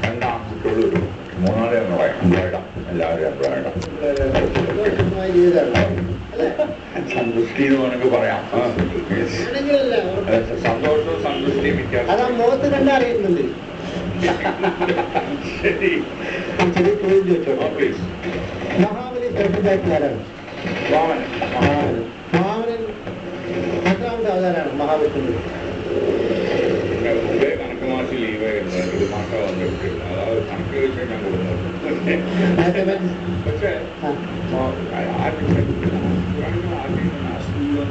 രണ്ടാം കുട്ടികളൊരു മൂന്നാളെ എംപ്ലോയിഡാണ്, എല്ലാവരും എംപ്ലോയിഡാണ്. സന്തുഷ്ടി എന്ന് വേണമെങ്കിൽ പറയാം. സന്തോഷവും സന്തുഷ്ടിയും വ്യത്യാസം. മുഖത്ത് കണ്ടറിയുന്നുണ്ട്. ശരി, മഹാബലി ആരാണ്? വാമനൻ. വാമനൻ എത്രാമത്തെ അവതാരാണ് മഹാബലിന്റെ? മുമ്പേ കണക്ക് മാസം ലീവ് ആയിരുന്നു, ഒരു മാസം വന്നിട്ട് അതായത് കണക്ക് വെച്ചാൽ ഞാൻ കൊടുക്കുന്നത്. പക്ഷേ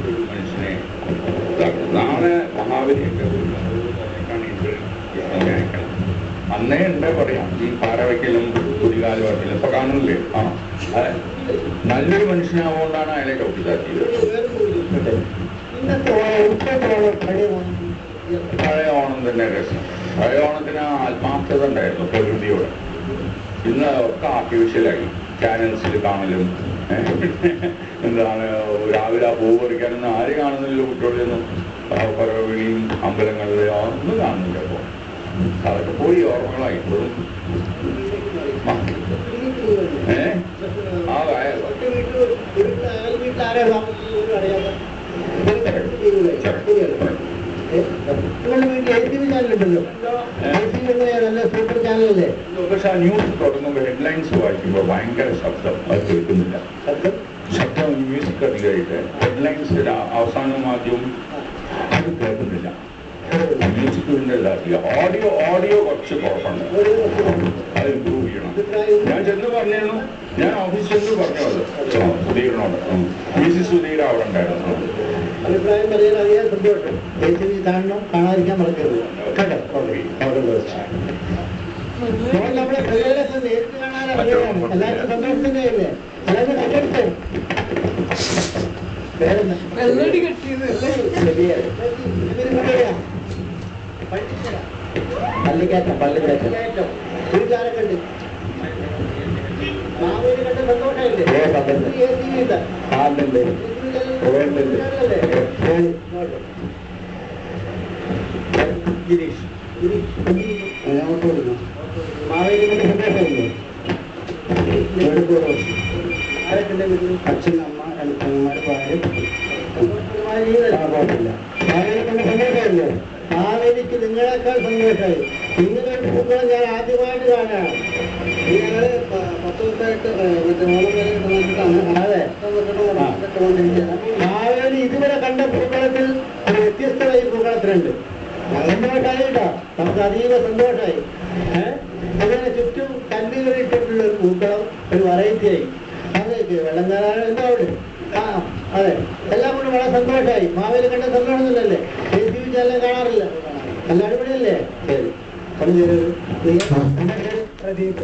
ഒരു മനുഷ്യനെ നാളെ മഹാബലിയൊക്കെ അയക്കണം. അന്നേ ഉണ്ടേ പറയാം, ഈ പാറവയ്ക്കലും കുടികാലുമായിട്ടില്ല. ഇപ്പൊ കാണുന്നില്ലേ? ആ, അതെ, നല്ലൊരു മനുഷ്യനാവുകൊണ്ടാണ് അയാളെ കൗട്ടിതാക്കിയത്. പഴയ ഓണം തന്നെ രസം. പഴയ ഓണത്തിന് ആ ആത്മാർത്ഥത ഉണ്ടായിരുന്നു പ്രകൃതിയോട്. ഇന്ന് ഒക്കെ ആർട്ടിഫിഷ്യലായി. ചാനൽസിൽ കാണലും എന്താണ് രാവിലെ ആ പൂവ് പറിക്കാനൊന്നും ആര് കാണുന്നില്ല. കുട്ടികളിലൊന്നും പരവിളിയും അമ്പലങ്ങളിലെ ഒന്നും കാണുന്നില്ല. അപ്പോൾ അതൊക്കെ പോയി ഓർമ്മകളായി. ഇപ്പോഴും ആ സൂപ്പർ ചാനലല്ലേ? പക്ഷെ ആ ന്യൂസ് തുടങ്ങുമ്പോൾ ഹെഡ്ലൈൻസ് വായിക്കുമ്പോൾ ഭയങ്കര ശബ്ദം, അത് കേൾക്കുന്നില്ല. ശബ്ദം മ്യൂസിക് അധികമായിട്ട് ഹെഡ്ലൈൻസ് അവസാനവും ആദ്യവും അത് കേൾക്കുന്നില്ല. മ്യൂസിക്കിന്റെ ഓഡിയോ കുറച്ച് കുഴപ്പമുണ്ട്, അത് ഇമ്പ്രൂവ് ചെയ്യണം. ഞാൻ ചെന്ന് പറഞ്ഞിരുന്നു, ഞാൻ ഓഫീസിൽ ചെന്ന് പറഞ്ഞു അത് സുധീറിനോട്. PC സുധീർ അവിടെ ഉണ്ടായിരുന്നു. അഭിപ്രായം പറയാൻ അറിയാൻ സന്തോഷം. കാണണം, കാണാതിരിക്കാൻ മറക്കരുത്. കേട്ടോ, നമ്മളെ പിള്ളേരൊക്കെ നേരിട്ട് കാണാൻ അറിയാം. എല്ലാവർക്കും സന്തോഷം തന്നെയല്ലേ? എല്ലാവരും കണ്ടെടുത്ത് പള്ളിക്കയറ്റം വീട്ടുകാരൊക്കെ ഉണ്ട്. മാവേലി കണ്ട സന്തോഷമല്ലേ? ഗിരീഷ് മാവേലി കണ്ട സന്തോഷമല്ലേ? അച്ഛൻ, അമ്മ, അമ്മമാർ, ഭാര്യ. മാവേലി കണ്ട സന്തോഷമല്ലേ? മാവേലിക്ക് നിങ്ങളെക്കാൾ സന്തോഷമായി. നിങ്ങളുടെ പൂക്കളും ഞാൻ ആദ്യമായിട്ട് കാണാണ്. ഞങ്ങള് 10 ദിവസമായിട്ട് മറ്റേ ഓണം വരെ നോക്കിയിട്ടാണ്. അതെ, മാവേലി ഇതുവരെ കണ്ട പൂക്കളത്തിൽ ഒരു വ്യത്യസ്തമായ പൂക്കളത്തിലുണ്ട്. സന്തോഷമായി കേട്ടോ, നമുക്ക് അതീവ സന്തോഷമായി. അങ്ങനെ ചുറ്റും കല്ലുകളിട്ടിട്ടുള്ള ഒരു പൂക്കളം, ഒരു വെറൈറ്റി ആയി. അതൊക്കെ വെള്ളം കയറാൻ എന്താ അവിടെ? ആ, അതെ, എല്ലാം കൂടി വളരെ സന്തോഷമായി. മാവേലി കണ്ട സന്തോഷമൊന്നുമില്ലല്ലേ? എല്ലാം കാണാറില്ല. നല്ല അടിപൊളിയല്ലേ? ശരി, പ്രദീപ്.